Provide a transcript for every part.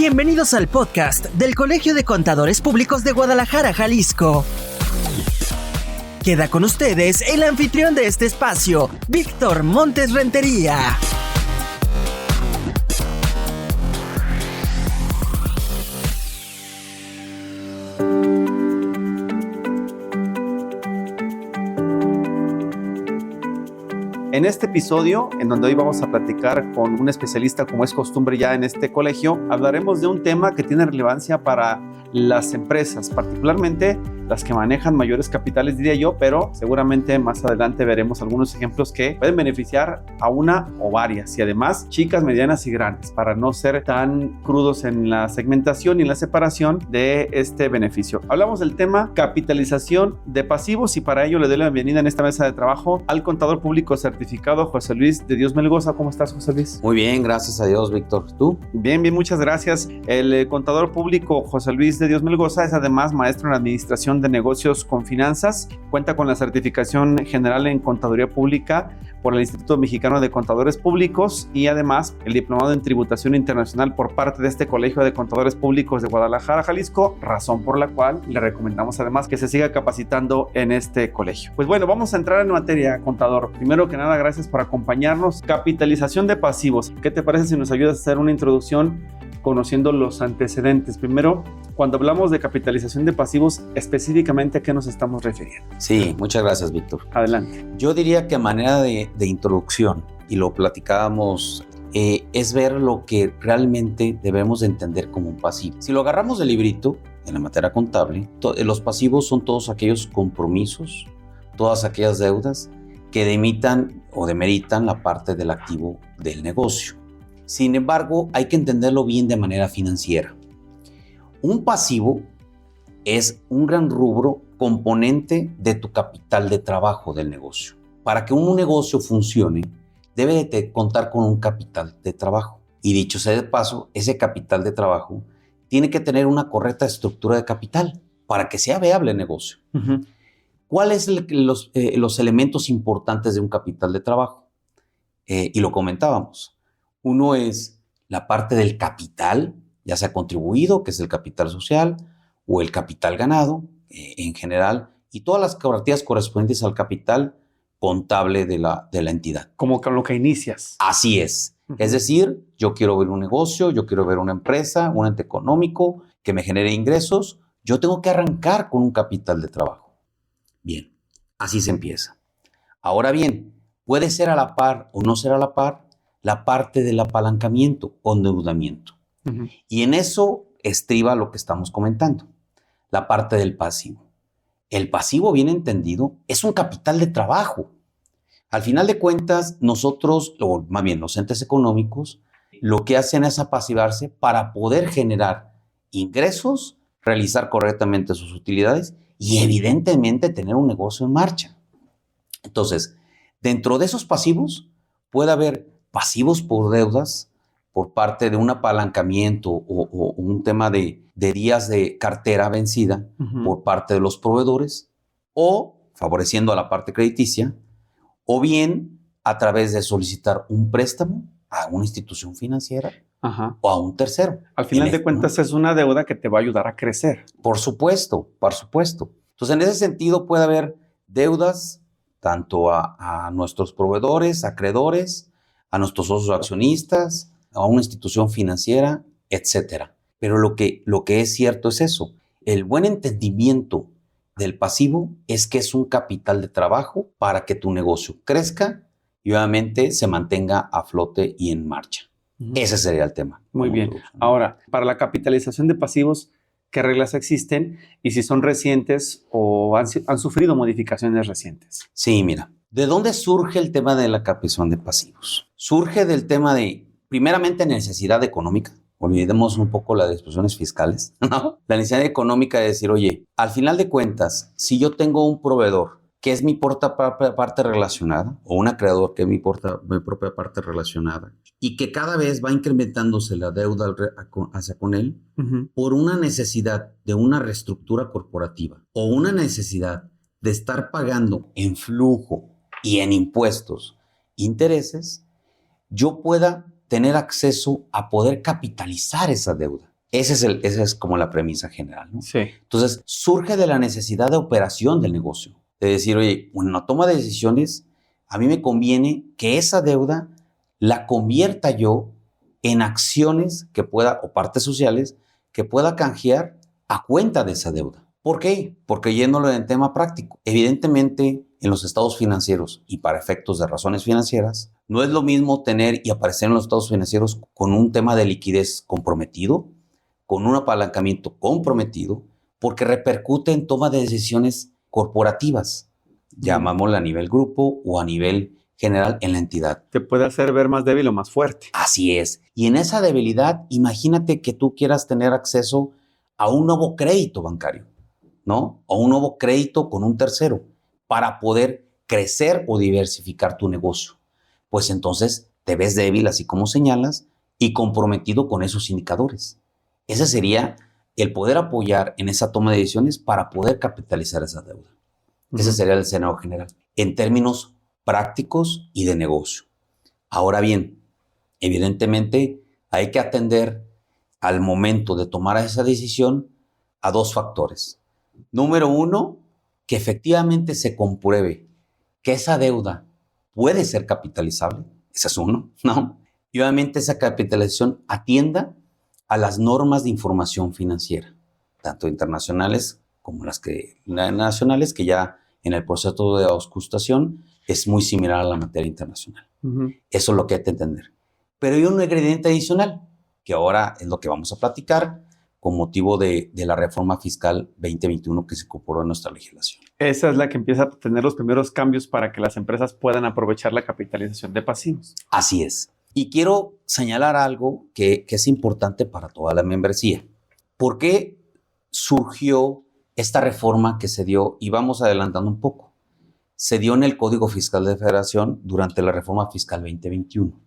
Bienvenidos al podcast del Colegio de Contadores Públicos de Guadalajara, Jalisco. Queda con ustedes el anfitrión de este espacio, Víctor Montes Rentería. En este episodio, en donde hoy vamos a platicar con un especialista, como es costumbre ya en este colegio, hablaremos de un tema que tiene relevancia para las empresas, particularmente las que manejan mayores capitales, diría yo, pero seguramente más adelante veremos algunos ejemplos que pueden beneficiar a una o varias, y además chicas, medianas y grandes, para no ser tan crudos en la segmentación y en la separación de este beneficio. Hablamos del tema capitalización de pasivos, y para ello le doy la bienvenida en esta mesa de trabajo al contador público certificado José Luis de Dios Melgoza. ¿Cómo estás, José Luis? Muy bien, gracias a Dios, Víctor. ¿Tú? Bien, muchas gracias. El contador público José Luis de Dios Melgoza es además maestro en administración de negocios con finanzas, cuenta con la certificación general en contaduría pública por el Instituto Mexicano de Contadores Públicos y además el diplomado en tributación internacional por parte de este Colegio de Contadores Públicos de Guadalajara, Jalisco, razón por la cual le recomendamos además que se siga capacitando en este colegio. Pues bueno, vamos a entrar en materia, contador. Primero que nada, gracias por acompañarnos. Capitalización de pasivos. ¿Qué te parece si nos ayudas a hacer una introducción conociendo los antecedentes? Primero, cuando hablamos de capitalización de pasivos, específicamente, ¿a qué nos estamos refiriendo? Sí, muchas gracias, Víctor. Adelante. Yo diría que a manera de introducción, y lo platicábamos, es ver lo que realmente debemos de entender como un pasivo. Si lo agarramos del librito, en la materia contable, los pasivos son todos aquellos compromisos, todas aquellas deudas que demeritan la parte del activo del negocio. Sin embargo, hay que entenderlo bien de manera financiera. Un pasivo es un gran rubro componente de tu capital de trabajo del negocio. Para que un negocio funcione, debe de contar con un capital de trabajo. Y dicho sea de paso, ese capital de trabajo tiene que tener una correcta estructura de capital para que sea viable el negocio. Uh-huh. ¿Cuáles son los elementos importantes de un capital de trabajo? Y lo comentábamos. Uno es la parte del capital, ya sea contribuido, que es el capital social, o el capital ganado en general, y todas las garantías correspondientes al capital contable de la entidad. Como con lo que inicias. Así es. Uh-huh. Es decir, yo quiero ver un negocio, yo quiero ver una empresa, un ente económico que me genere ingresos, yo tengo que arrancar con un capital de trabajo. Bien, así se empieza. Ahora bien, puede ser a la par o no ser a la par la parte del apalancamiento o endeudamiento. Uh-huh. Y en eso estriba lo que estamos comentando, la parte del pasivo. El pasivo, bien entendido, es un capital de trabajo. Al final de cuentas, nosotros, o más bien los entes económicos, lo que hacen es apasivarse para poder generar ingresos, realizar correctamente sus utilidades y evidentemente tener un negocio en marcha. Entonces, dentro de esos pasivos puede haber pasivos por deudas, por parte de un apalancamiento o un tema de días de cartera vencida, uh-huh, por parte de los proveedores, o favoreciendo a la parte crediticia, o bien a través de solicitar un préstamo a una institución financiera, uh-huh, o a un tercero. Al final de cuentas, ¿no?, es una deuda que te va a ayudar a crecer. Por supuesto, por supuesto. Entonces, en ese sentido puede haber deudas tanto a nuestros proveedores, acreedores, a nuestros socios accionistas, a una institución financiera, etcétera. Pero lo que es cierto es eso. El buen entendimiento del pasivo es que es un capital de trabajo para que tu negocio crezca y obviamente se mantenga a flote y en marcha. Uh-huh. Ese sería el tema. Muy bien. Ahora, para la capitalización de pasivos, ¿qué reglas existen? Y si son recientes o han sufrido modificaciones recientes. Sí, mira. ¿De dónde surge el tema de la capitalización de pasivos? Surge del tema de, primeramente, necesidad económica. Olvidemos un poco las disposiciones fiscales, ¿no? La necesidad económica de decir, oye, al final de cuentas, si yo tengo un proveedor que es mi parte relacionada, o un acreedor que es mi propia parte relacionada, y que cada vez va incrementándose la deuda hacia con él, uh-huh, por una necesidad de una reestructura corporativa, o una necesidad de estar pagando en flujo y en impuestos intereses, yo pueda tener acceso a poder capitalizar esa deuda. Esa es como la premisa general, ¿no? Sí. Entonces, surge de la necesidad de operación del negocio. De decir, oye, en la toma de decisiones, a mí me conviene que esa deuda la convierta yo en acciones que pueda, o partes sociales, que pueda canjear a cuenta de esa deuda. ¿Por qué? Porque yéndolo en tema práctico. Evidentemente, en los estados financieros y para efectos de razones financieras, no es lo mismo tener y aparecer en los estados financieros con un tema de liquidez comprometido, con un apalancamiento comprometido, porque repercute en toma de decisiones corporativas, llamámosla a nivel grupo o a nivel general en la entidad. Te puede hacer ver más débil o más fuerte. Así es. Y en esa debilidad, imagínate que tú quieras tener acceso a un nuevo crédito bancario, ¿no? O un nuevo crédito con un tercero para poder crecer o diversificar tu negocio. Pues entonces te ves débil, así como señalas, y comprometido con esos indicadores. Ese sería el poder apoyar en esa toma de decisiones para poder capitalizar esa deuda. Ese sería el escenario general, en términos prácticos y de negocio. Ahora bien, evidentemente hay que atender al momento de tomar esa decisión a dos factores. Número uno, que efectivamente se compruebe que esa deuda puede ser capitalizable. Ese es uno, ¿no? Y obviamente esa capitalización atienda a las normas de información financiera, tanto internacionales como las nacionales, que ya en el proceso de auscultación es muy similar a la materia internacional. Eso es lo que hay que entender. Pero hay un ingrediente adicional, que ahora es lo que vamos a platicar con motivo de la reforma fiscal 2021 que se incorporó en nuestra legislación. Esa es la que empieza a tener los primeros cambios para que las empresas puedan aprovechar la capitalización de pasivos. Así es. Y quiero señalar algo que es importante para toda la membresía. ¿Por qué surgió esta reforma que se dio? Y vamos adelantando un poco. Se dio en el Código Fiscal de Federación durante la reforma fiscal 2021.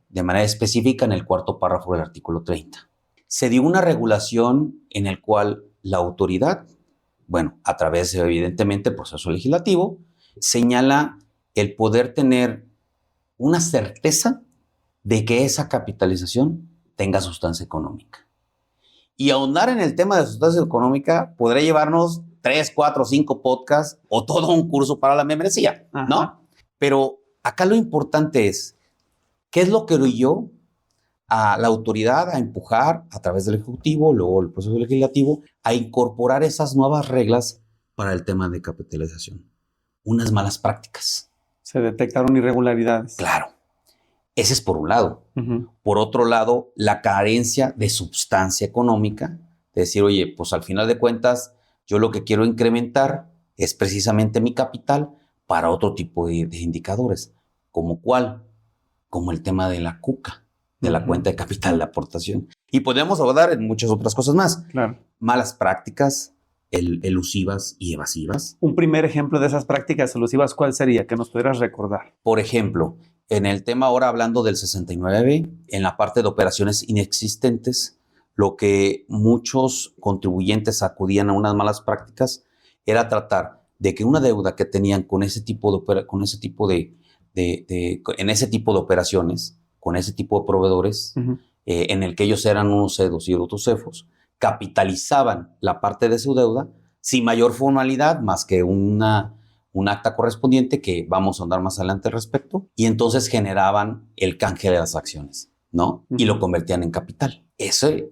De manera específica en el cuarto párrafo del artículo 30. Se dio una regulación en el cual la autoridad, bueno, a través de evidentemente el proceso legislativo, señala el poder tener una certeza de que esa capitalización tenga sustancia económica. Y ahondar en el tema de sustancia económica podría llevarnos 3, 4, 5 podcasts o todo un curso para la membresía, ¿no? Pero acá lo importante es, ¿qué es lo que orilló a la autoridad a empujar a través del Ejecutivo, luego el proceso legislativo, a incorporar esas nuevas reglas para el tema de capitalización? Unas malas prácticas. Se detectaron irregularidades. Claro. Ese es por un lado. Por otro lado, la carencia de sustancia económica. De decir, oye, pues al final de cuentas, yo lo que quiero incrementar es precisamente mi capital para otro tipo de indicadores. ¿Como cuál? Como el tema de la CUCA, de la cuenta de capital de aportación. Y podemos abordar en muchas otras cosas más. Claro. Malas prácticas, elusivas y evasivas. Un primer ejemplo de esas prácticas elusivas, ¿cuál sería? Que nos pudieras recordar. Por ejemplo, en el tema ahora hablando del 69, en la parte de operaciones inexistentes, lo que muchos contribuyentes acudían a unas malas prácticas era tratar de que una deuda que tenían con ese tipo de operaciones, con ese tipo de proveedores, en el que ellos eran unos CEDOS y otros CEFOS, capitalizaban la parte de su deuda sin mayor formalidad más que un acta correspondiente que vamos a andar más adelante al respecto, y entonces generaban el canje de las acciones, ¿no? Y lo convertían en capital. Ese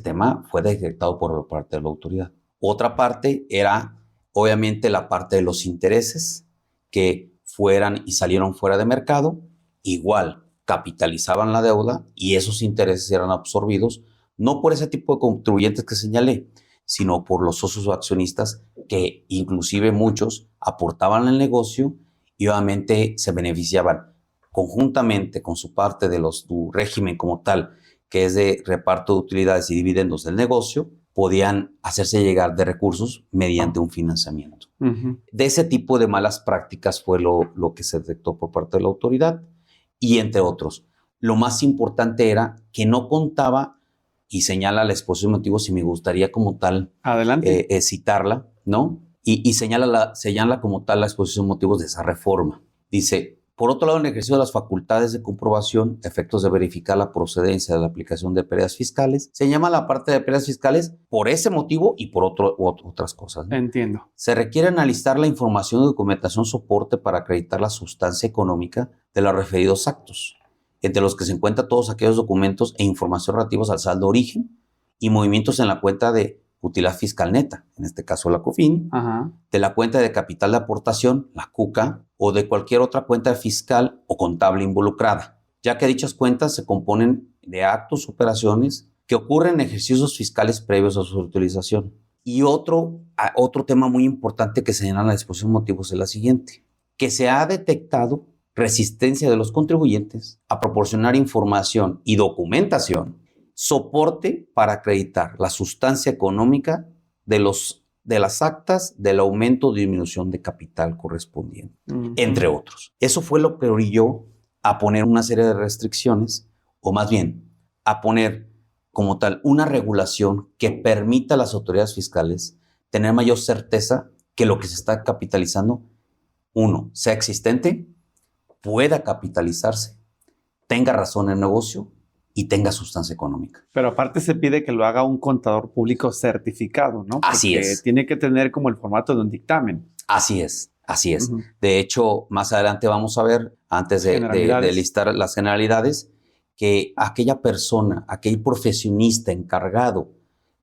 tema fue detectado por parte de la autoridad. Otra parte era, obviamente, la parte de los intereses que fueran y salieron fuera de mercado, igual capitalizaban la deuda y esos intereses eran absorbidos no por ese tipo de contribuyentes que señalé, sino por los socios o accionistas que inclusive muchos aportaban al negocio y obviamente se beneficiaban conjuntamente con su parte de su régimen como tal, que es de reparto de utilidades y dividendos del negocio, podían hacerse llegar de recursos mediante un financiamiento. De ese tipo de malas prácticas fue lo que se detectó por parte de la autoridad y entre otros. Lo más importante era que no contaba, y señala la exposición de motivos, y me gustaría como tal citarla, ¿no? Y señala como tal la exposición de motivos de esa reforma. Dice, Por otro lado, en el ejercicio de las facultades de comprobación, efectos de verificar la procedencia de la aplicación de pérdidas fiscales, se llama la parte de pérdidas fiscales por ese motivo y por otras cosas, ¿no? Entiendo. Se requiere analizar la información y documentación soporte para acreditar la sustancia económica de los referidos actos, entre los que se encuentran todos aquellos documentos e información relativos al saldo origen y movimientos en la cuenta de utilidad fiscal neta, en este caso la COFIN, de la cuenta de capital de aportación, la CUCA, o de cualquier otra cuenta fiscal o contable involucrada, ya que dichas cuentas se componen de actos, operaciones que ocurren en ejercicios fiscales previos a su utilización. Y otro tema muy importante que señala en la disposición de motivos es la siguiente, que se ha detectado resistencia de los contribuyentes a proporcionar información y documentación, soporte para acreditar la sustancia económica de las actas del aumento o disminución de capital correspondiente, entre otros. Eso fue lo que orilló a poner una serie de restricciones, o más bien, a poner como tal una regulación que permita a las autoridades fiscales tener mayor certeza que lo que se está capitalizando, uno, sea existente, pueda capitalizarse, tenga razón en el negocio y tenga sustancia económica. Pero aparte se pide que lo haga un contador público certificado, ¿no? Así es. Tiene que tener como el formato de un dictamen. Así es. De hecho, más adelante vamos a ver, antes de listar las generalidades, que aquella persona, aquel profesionista encargado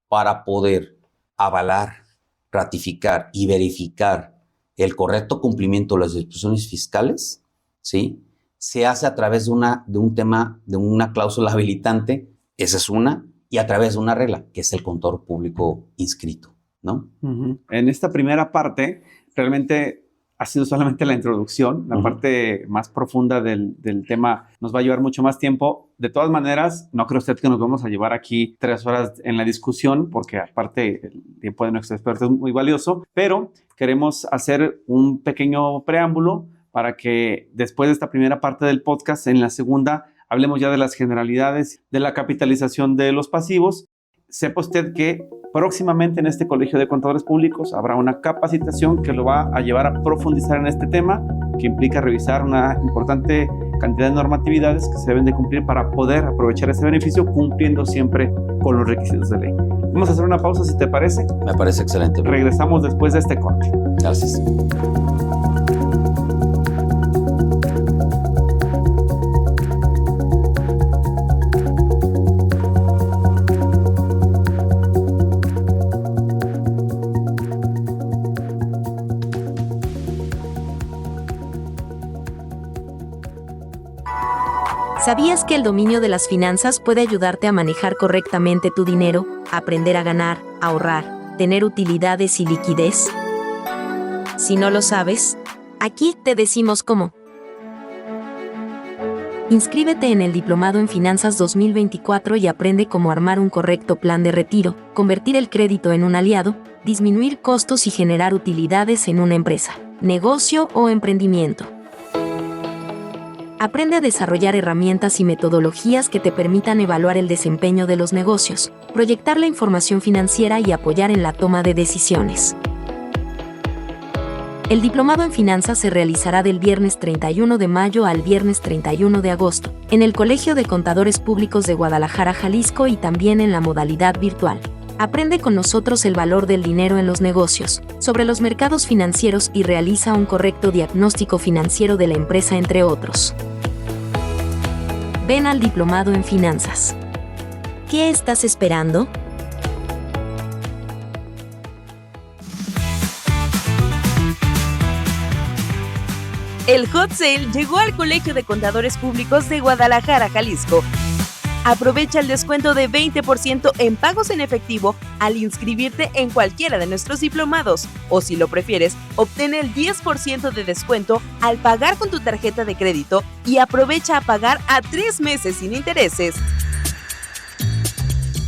para poder avalar, ratificar y verificar el correcto cumplimiento de las disposiciones fiscales, ¿sí?, se hace a través de una cláusula habilitante, esa es una, y a través de una regla, que es el contador público inscrito, ¿no? En esta primera parte, realmente ha sido solamente la introducción. La parte más profunda del tema nos va a llevar mucho más tiempo. De todas maneras, no cree usted que nos vamos a llevar aquí 3 horas en la discusión, porque aparte el tiempo de nuestro experto es muy valioso, pero queremos hacer un pequeño preámbulo para que después de esta primera parte del podcast, en la segunda, hablemos ya de las generalidades de la capitalización de los pasivos. Sepa usted que próximamente en este Colegio de Contadores Públicos habrá una capacitación que lo va a llevar a profundizar en este tema, que implica revisar una importante cantidad de normatividades que se deben de cumplir para poder aprovechar ese beneficio, cumpliendo siempre con los requisitos de ley. Vamos a hacer una pausa, si te parece. Me parece excelente. Regresamos después de este corte. Gracias. ¿Sabías que el dominio de las finanzas puede ayudarte a manejar correctamente tu dinero, aprender a ganar, ahorrar, tener utilidades y liquidez? Si no lo sabes, aquí te decimos cómo. Inscríbete en el Diplomado en Finanzas 2024 y aprende cómo armar un correcto plan de retiro, convertir el crédito en un aliado, disminuir costos y generar utilidades en una empresa, negocio o emprendimiento. Aprende a desarrollar herramientas y metodologías que te permitan evaluar el desempeño de los negocios, proyectar la información financiera y apoyar en la toma de decisiones. El Diplomado en Finanzas se realizará del viernes 31 de mayo al viernes 31 de agosto, en el Colegio de Contadores Públicos de Guadalajara, Jalisco, y también en la modalidad virtual. Aprende con nosotros el valor del dinero en los negocios, sobre los mercados financieros y realiza un correcto diagnóstico financiero de la empresa, entre otros. Ven al Diplomado en Finanzas. ¿Qué estás esperando? El Hot Sale llegó al Colegio de Contadores Públicos de Guadalajara, Jalisco. Aprovecha el descuento de 20% en pagos en efectivo al inscribirte en cualquiera de nuestros diplomados, o si lo prefieres, obtén el 10% de descuento al pagar con tu tarjeta de crédito y aprovecha a pagar a 3 meses sin intereses.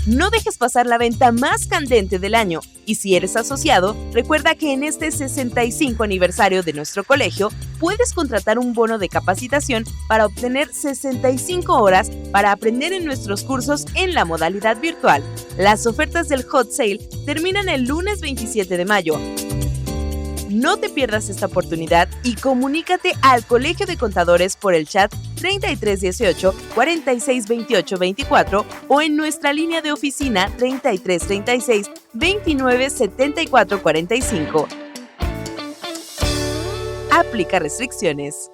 No dejes pasar la venta más candente del año, y si eres asociado, recuerda que en este 65 aniversario de nuestro colegio, puedes contratar un bono de capacitación para obtener 65 horas para aprender en nuestros cursos en la modalidad virtual. Las ofertas del Hot Sale terminan el lunes 27 de mayo. No te pierdas esta oportunidad y comunícate al Colegio de Contadores por el chat 3318 4628 24 o en nuestra línea de oficina 3336 29 74 45. Aplica restricciones.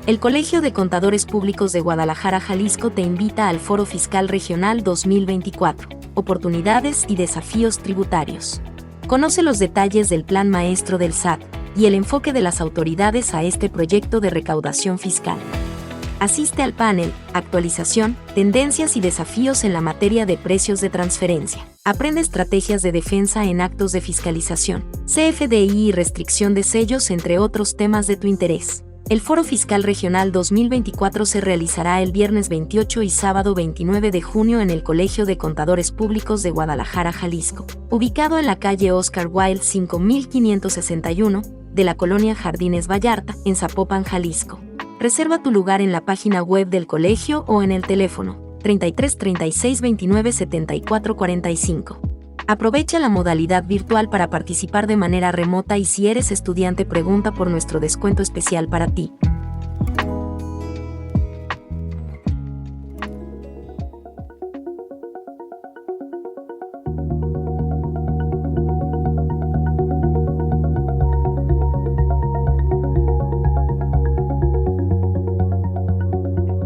El Colegio de Contadores Públicos de Guadalajara, Jalisco te invita al Foro Fiscal Regional 2024, Oportunidades y Desafíos Tributarios. Conoce los detalles del Plan Maestro del SAT y el enfoque de las autoridades a este proyecto de recaudación fiscal. Asiste al panel, actualización, tendencias y desafíos en la materia de precios de transferencia. Aprende estrategias de defensa en actos de fiscalización, CFDI y restricción de sellos, entre otros temas de tu interés. El Foro Fiscal Regional 2024 se realizará el viernes 28 y sábado 29 de junio en el Colegio de Contadores Públicos de Guadalajara, Jalisco, ubicado en la calle Oscar Wilde 5561, de la colonia Jardines Vallarta, en Zapopan, Jalisco. Reserva tu lugar en la página web del colegio o en el teléfono 33 36 29 74 45. Aprovecha la modalidad virtual para participar de manera remota y si eres estudiante pregunta por nuestro descuento especial para ti.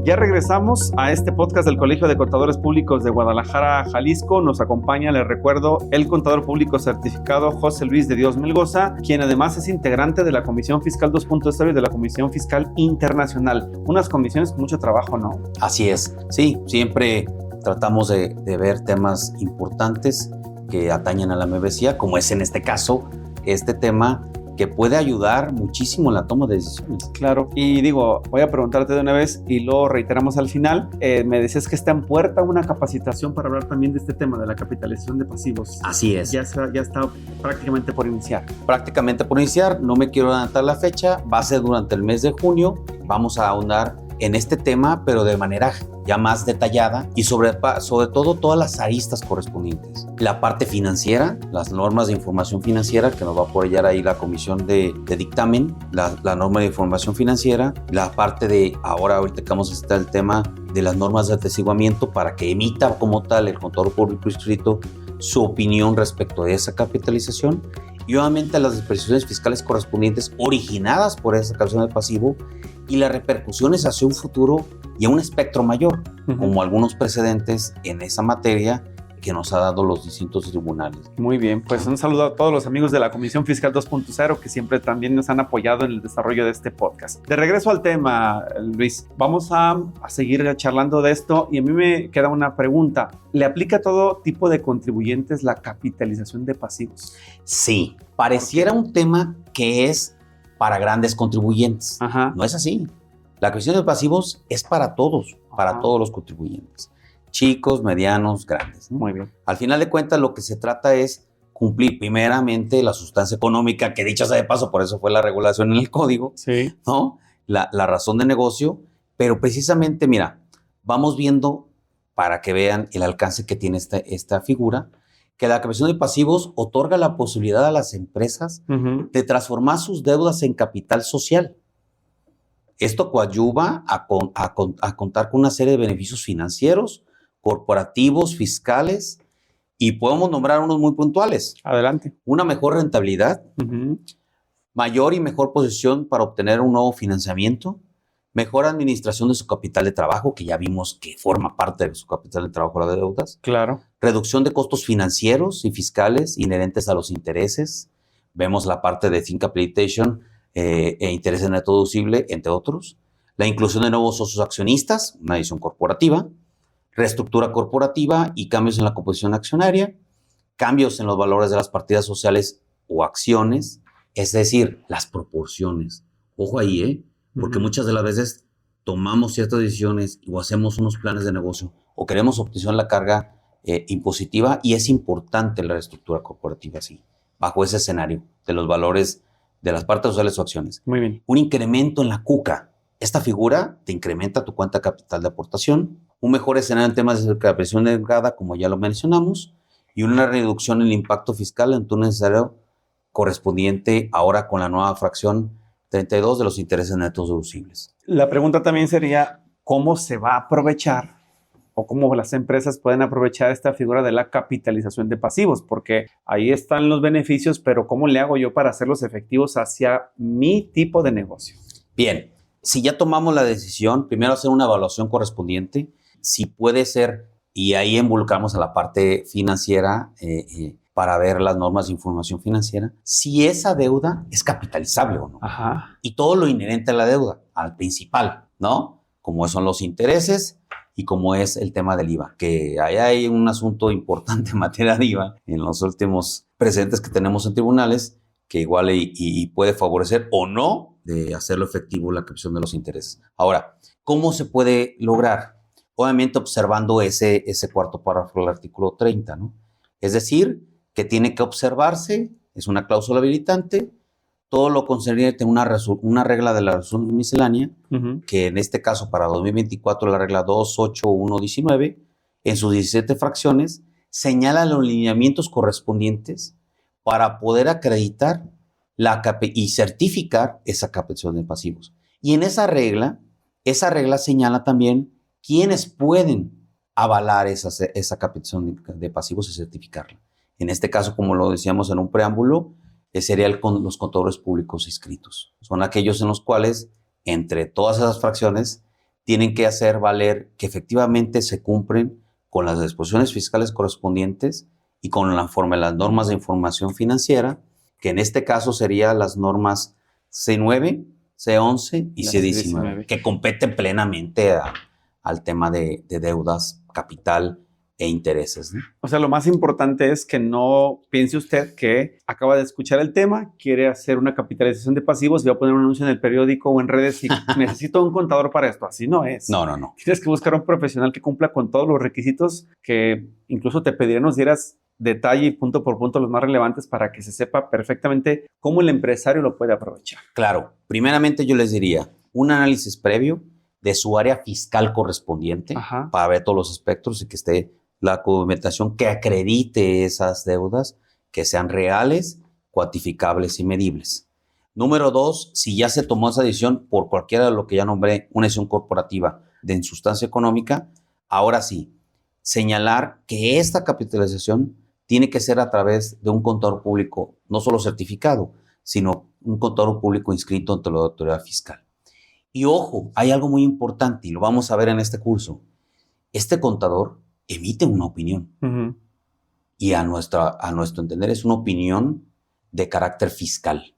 Ya regresamos a este podcast del Colegio de Contadores Públicos de Guadalajara, Jalisco. Nos acompaña, les recuerdo, el contador público certificado José Luis de Dios Melgoza, quien además es integrante de la Comisión Fiscal 2.0 y de la Comisión Fiscal Internacional. Unas comisiones con mucho trabajo, ¿no? Así es, sí, siempre tratamos de ver temas importantes que atañen a la membresía, como es en este caso, este tema que puede ayudar muchísimo en la toma de decisiones. Claro, y digo, voy a preguntarte de una vez y lo reiteramos al final. Me decías que está en puerta una capacitación para hablar también de este tema, de la capitalización de pasivos. Así es. Ya está prácticamente por iniciar. Prácticamente por iniciar, no me quiero adelantar la fecha, va a ser durante el mes de junio, vamos a ahondar en este tema, pero de manera ya más detallada y sobre todo todas las aristas correspondientes. La parte financiera, las normas de información financiera, que nos va a apoyar ahí la comisión de dictamen, la norma de información financiera, la parte de, ahorita que vamos a citar el tema de las normas de atestiguamiento para que emita como tal el contador público inscrito su opinión respecto de esa capitalización y obviamente las disposiciones fiscales correspondientes originadas por esa capitalización de pasivo y las repercusiones hacia un futuro y a un espectro mayor, como algunos precedentes en esa materia que nos ha dado los distintos tribunales. Muy bien, pues un saludo a todos los amigos de la Comisión Fiscal 2.0 que siempre también nos han apoyado en el desarrollo de este podcast. De regreso al tema, Luis, vamos a seguir charlando de esto y a mí me queda una pregunta. ¿Le aplica a todo tipo de contribuyentes la capitalización de pasivos? Sí, pareciera un tema que es para grandes contribuyentes. Ajá. No es así. La capitalización de pasivos es para todos, para todos los contribuyentes. Chicos, medianos, grandes, ¿no? Muy bien. Al final de cuentas, lo que se trata es cumplir primeramente la sustancia económica, que dicho sea de paso, por eso fue la regulación en el código, Sí. ¿no? La razón de negocio, pero precisamente, mira, vamos viendo para que vean el alcance que tiene esta figura, que la capitalización de pasivos otorga la posibilidad a las empresas de transformar sus deudas en capital social. Esto coadyuva a contar con una serie de beneficios financieros, corporativos, fiscales, y podemos nombrar unos muy puntuales. Adelante. Una mejor rentabilidad, mayor y mejor posición para obtener un nuevo financiamiento, mejor administración de su capital de trabajo, que ya vimos que forma parte de su capital de trabajo las deudas. Claro. Reducción de costos financieros y fiscales inherentes a los intereses. Vemos la parte de Think Capitation e interés neto deducible, entre otros. La inclusión de nuevos socios accionistas, una adición corporativa. Reestructura corporativa y cambios en la composición accionaria. Cambios en los valores de las partidas sociales o acciones. Es decir, las proporciones. Ojo ahí, porque muchas de las veces tomamos ciertas decisiones o hacemos unos planes de negocio o queremos optimizar la carga impositiva y es importante la reestructura corporativa, sí, bajo ese escenario de los valores de las partes sociales o acciones. Muy bien. Un incremento en la CUCA. Esta figura te incrementa tu cuenta capital de aportación, un mejor escenario en temas de presión delgada, como ya lo mencionamos, y una reducción en el impacto fiscal en tu necesario correspondiente ahora con la nueva fracción 32 de los intereses netos deducibles. La pregunta también sería, ¿cómo se va a aprovechar o cómo las empresas pueden aprovechar esta figura de la capitalización de pasivos? Porque ahí están los beneficios, pero ¿cómo le hago yo para hacerlos efectivos hacia mi tipo de negocio? Bien, si ya tomamos la decisión, primero hacer una evaluación correspondiente, si puede ser, y ahí involucramos a la parte financiera para ver las normas de información financiera, si esa deuda es capitalizable o no. Ajá. Y todo lo inherente a la deuda, al principal, ¿no? Como son los intereses y como es el tema del IVA, que ahí hay un asunto importante en materia de IVA en los últimos presentes que tenemos en tribunales, que igual y puede favorecer o no de hacerlo efectivo la captación de los intereses. Ahora, ¿cómo se puede lograr? Obviamente observando ese cuarto párrafo del artículo 30, ¿no? Es decir, que tiene que observarse, es una cláusula habilitante, todo lo concerniente a una regla de la resolución miscelánea, que en este caso para 2024 la regla 28119, en sus 17 fracciones, señala los lineamientos correspondientes para poder acreditar y certificar esa captación de pasivos. Y en esa regla señala también quiénes pueden avalar esa captación de pasivos y certificarla. En este caso, como lo decíamos en un preámbulo, serían los contadores públicos inscritos. Son aquellos en los cuales, entre todas esas fracciones, tienen que hacer valer que efectivamente se cumplen con las disposiciones fiscales correspondientes y con las normas de información financiera, que en este caso serían las normas C9, C11 y C19, que competen plenamente al tema de deudas, capital e intereses, ¿no? O sea, lo más importante es que no piense usted que acaba de escuchar el tema, quiere hacer una capitalización de pasivos y va a poner un anuncio en el periódico o en redes y necesito un contador para esto. Así no es. No. Tienes que buscar un profesional que cumpla con todos los requisitos que incluso te pedirían nos dieras detalle y punto por punto los más relevantes para que se sepa perfectamente cómo el empresario lo puede aprovechar. Claro, primeramente yo les diría un análisis previo de su área fiscal correspondiente para ver todos los espectros y que esté la documentación que acredite esas deudas, que sean reales, cuantificables y medibles. Número 2, si ya se tomó esa decisión por cualquiera de lo que ya nombré, una decisión corporativa de insustancia económica, ahora sí, señalar que esta capitalización tiene que ser a través de un contador público, no solo certificado, sino un contador público inscrito ante la autoridad fiscal. Y ojo, hay algo muy importante y lo vamos a ver en este curso. Este contador emite una opinión. Y a nuestro entender es una opinión de carácter fiscal,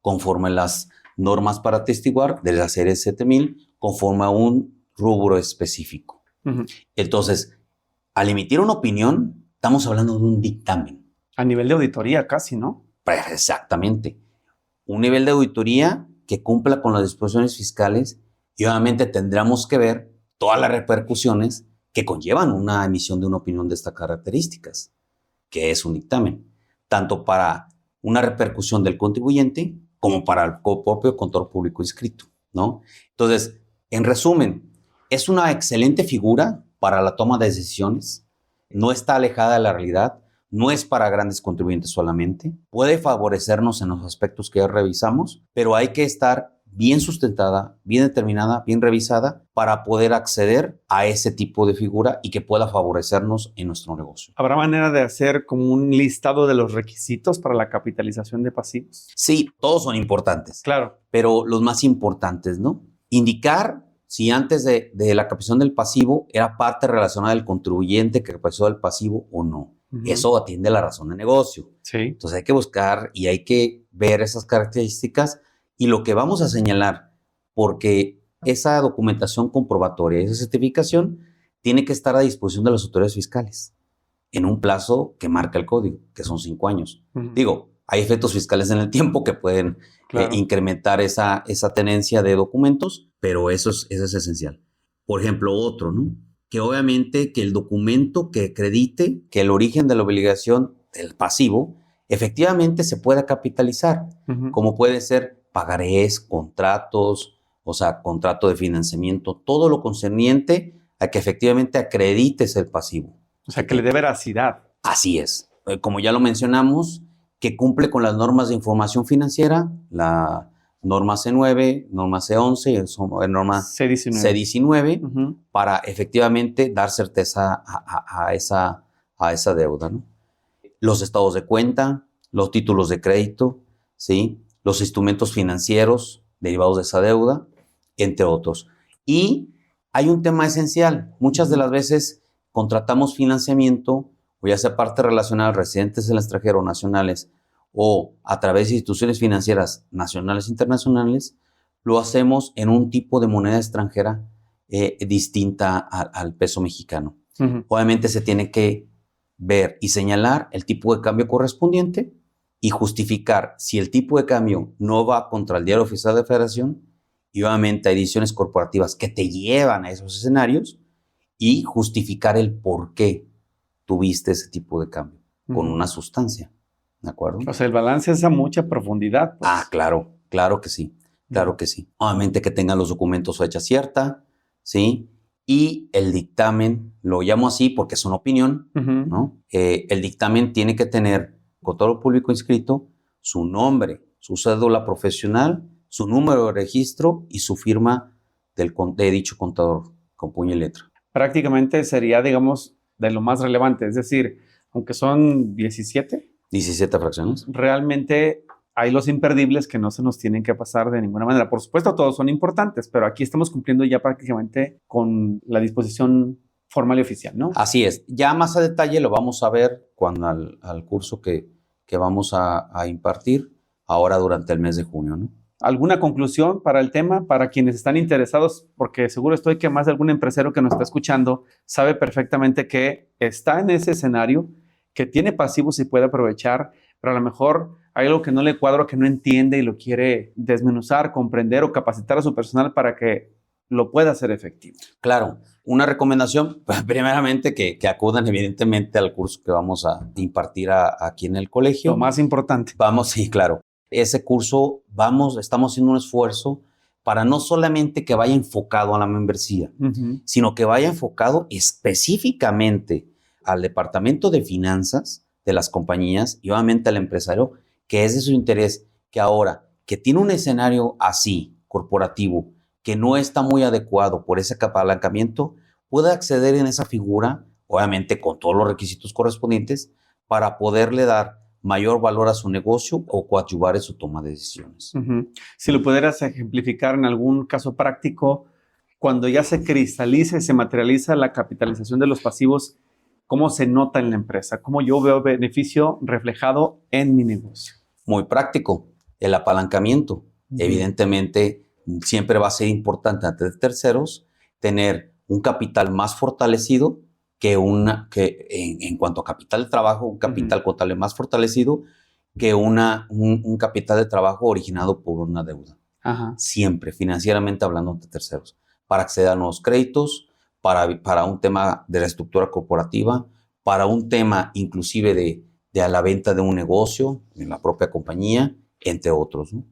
conforme las normas para atestiguar de la serie 7000, conforme a un rubro específico. Entonces, al emitir una opinión, estamos hablando de un dictamen. A nivel de auditoría casi, ¿no? Pues exactamente. Un nivel de auditoría que cumpla con las disposiciones fiscales y obviamente tendremos que ver todas las repercusiones que conllevan una emisión de una opinión de estas características, que es un dictamen, tanto para una repercusión del contribuyente como para el propio contador público inscrito, ¿no? Entonces, en resumen, es una excelente figura para la toma de decisiones, no está alejada de la realidad, no es para grandes contribuyentes solamente, puede favorecernos en los aspectos que ya revisamos, pero hay que estar bien sustentada, bien determinada, bien revisada para poder acceder a ese tipo de figura y que pueda favorecernos en nuestro negocio. ¿Habrá manera de hacer como un listado de los requisitos para la capitalización de pasivos? Sí, todos son importantes. Claro. Pero los más importantes, ¿no? Indicar si antes de la captación del pasivo era parte relacionada del contribuyente que captó el pasivo o no. Eso atiende a la razón de negocio. Sí. Entonces hay que buscar y hay que ver esas características y lo que vamos a señalar, porque esa documentación comprobatoria, esa certificación, tiene que estar a disposición de las autoridades fiscales en un plazo que marca el código, que son 5 años. Digo, hay efectos fiscales en el tiempo que pueden incrementar esa tenencia de documentos, pero eso es esencial. Por ejemplo, otro, ¿no? Que obviamente que el documento que acredite que el origen de la obligación del pasivo efectivamente se pueda capitalizar, como puede ser pagarés, contratos, o sea, contrato de financiamiento, todo lo concerniente a que efectivamente acredites el pasivo. O sea, que le dé veracidad. Así es. Como ya lo mencionamos, que cumple con las normas de información financiera, la norma C9, norma C11, norma C19. C19, para efectivamente dar certeza a esa deuda, ¿no? Los estados de cuenta, los títulos de crédito, ¿sí? Los instrumentos financieros derivados de esa deuda, entre otros. Y hay un tema esencial. Muchas de las veces contratamos financiamiento, o ya sea parte relacionada a residentes del extranjero nacionales o a través de instituciones financieras nacionales e internacionales, lo hacemos en un tipo de moneda extranjera distinta al peso mexicano. Obviamente se tiene que ver y señalar el tipo de cambio correspondiente y justificar si el tipo de cambio no va contra el Diario Oficial de la Federación, y obviamente hay decisiones corporativas que te llevan a esos escenarios, y justificar el por qué tuviste ese tipo de cambio con una sustancia, ¿de acuerdo? O sea, el balance es a mucha profundidad. Pues. Claro que sí, claro que sí. Obviamente que tengan los documentos fecha cierta, ¿sí? Y el dictamen, lo llamo así porque es una opinión, ¿no? El dictamen tiene que tener, contador público inscrito, su nombre, su cédula profesional, su número de registro y su firma de dicho contador, con puño y letra. Prácticamente sería, digamos, de lo más relevante. Es decir, aunque son 17 fracciones. Realmente hay los imperdibles que no se nos tienen que pasar de ninguna manera. Por supuesto, todos son importantes, pero aquí estamos cumpliendo ya prácticamente con la disposición formal y oficial, ¿no? Así es. Ya más a detalle lo vamos a ver cuando al curso que vamos a impartir ahora durante el mes de junio, ¿no? ¿Alguna conclusión para el tema, para quienes están interesados? Porque seguro estoy que más de algún empresario que nos está escuchando sabe perfectamente que está en ese escenario, que tiene pasivos y puede aprovechar, pero a lo mejor hay algo que no le cuadra, que no entiende y lo quiere desmenuzar, comprender o capacitar a su personal para que lo pueda hacer efectivo. Claro, una recomendación, primeramente que acudan evidentemente al curso que vamos a impartir aquí en el colegio. Lo más importante. Sí, claro. Ese curso estamos haciendo un esfuerzo para no solamente que vaya enfocado a la membresía, sino que vaya enfocado específicamente al departamento de finanzas de las compañías y obviamente al empresario, que es de su interés, que ahora que tiene un escenario así, corporativo, que no está muy adecuado por ese apalancamiento, pueda acceder en esa figura, obviamente con todos los requisitos correspondientes, para poderle dar mayor valor a su negocio o coadyuvar en su toma de decisiones. Si lo pudieras ejemplificar en algún caso práctico, cuando ya se cristaliza y se materializa la capitalización de los pasivos, ¿cómo se nota en la empresa? ¿Cómo yo veo beneficio reflejado en mi negocio? Muy práctico. El apalancamiento. Evidentemente, siempre va a ser importante ante terceros tener un capital más fortalecido que en cuanto a capital de trabajo, un capital contable más fortalecido que un capital de trabajo originado por una deuda. Siempre, financieramente hablando ante terceros, para acceder a nuevos créditos, para un tema de la estructura corporativa, para un tema inclusive de a la venta de un negocio en la propia compañía, entre otros, ¿no?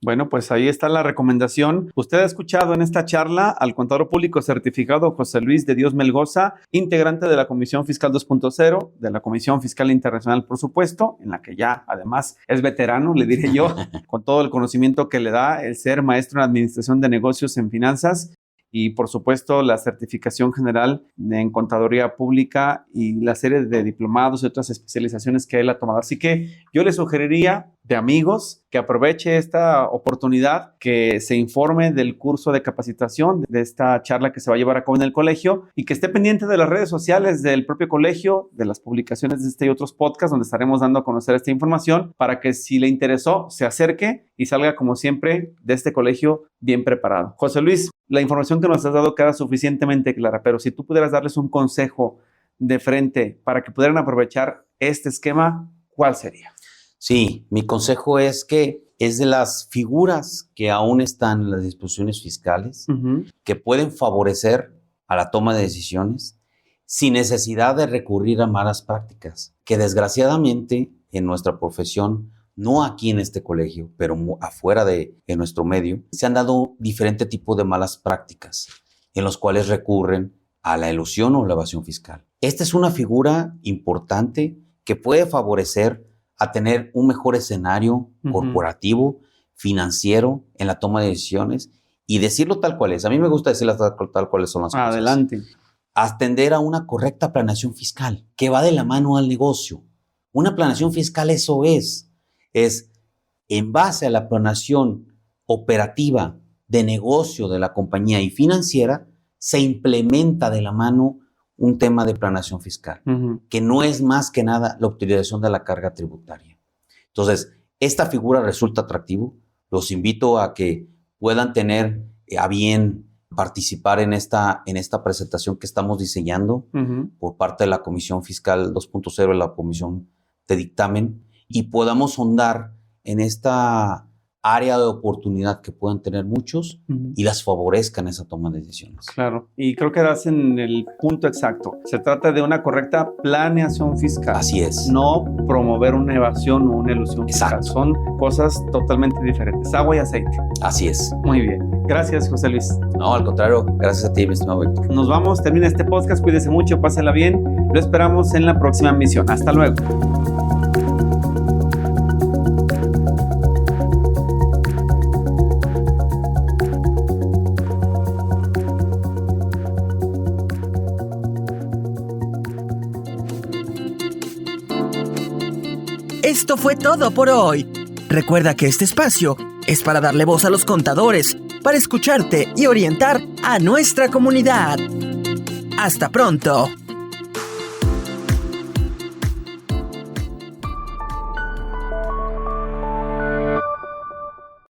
Bueno, pues ahí está la recomendación. Usted ha escuchado en esta charla al contador público certificado José Luis de Dios Melgoza, integrante de la Comisión Fiscal 2.0, de la Comisión Fiscal Internacional, por supuesto, en la que ya además es veterano, le diré yo, con todo el conocimiento que le da el ser maestro en Administración de Negocios en Finanzas y, por supuesto, la certificación general en Contaduría Pública y la serie de diplomados y otras especializaciones que él ha tomado. Así que yo le sugeriría de amigos que aproveche esta oportunidad, que se informe del curso de capacitación, de esta charla que se va a llevar a cabo en el colegio y que esté pendiente de las redes sociales del propio colegio, de las publicaciones de este y otros podcasts donde estaremos dando a conocer esta información para que si le interesó se acerque y salga como siempre de este colegio bien preparado. José Luis, la información que nos has dado queda suficientemente clara, pero si tú pudieras darles un consejo de frente para que pudieran aprovechar este esquema, ¿cuál sería? Sí, mi consejo es que es de las figuras que aún están en las disposiciones fiscales, que pueden favorecer a la toma de decisiones sin necesidad de recurrir a malas prácticas, que desgraciadamente en nuestra profesión, no aquí en este colegio, pero afuera de nuestro medio, se han dado diferentes tipos de malas prácticas en los cuales recurren a la elusión o la evasión fiscal. Esta es una figura importante que puede favorecer a tener un mejor escenario corporativo, financiero, en la toma de decisiones y decirlo tal cual es. A mí me gusta decirlo tal cuales son las cosas. Adelante. Atender a una correcta planeación fiscal que va de la mano al negocio. Una planeación fiscal es en base a la planeación operativa de negocio de la compañía y financiera, se implementa de la mano un tema de planeación fiscal, que no es más que nada la optimización de la carga tributaria. Entonces, esta figura resulta atractivo. Los invito a que puedan tener a bien participar en esta presentación que estamos diseñando por parte de la Comisión Fiscal 2.0, la Comisión de Dictamen, y podamos ahondar en esta área de oportunidad que puedan tener muchos y las favorezcan esa toma de decisiones. Claro, y creo que das en el punto exacto. Se trata de una correcta planeación fiscal. Así es. No promover una evasión o una elusión fiscal. Exacto. Son cosas totalmente diferentes. Agua y aceite. Así es. Muy bien. Gracias, José Luis. No, al contrario, gracias a ti, mi estimado Víctor. Nos vamos, termina este podcast. Cuídese mucho, pásela bien. Lo esperamos en la próxima emisión. Hasta luego. Esto fue todo por hoy. Recuerda que este espacio es para darle voz a los contadores, para escucharte y orientar a nuestra comunidad. ¡Hasta pronto!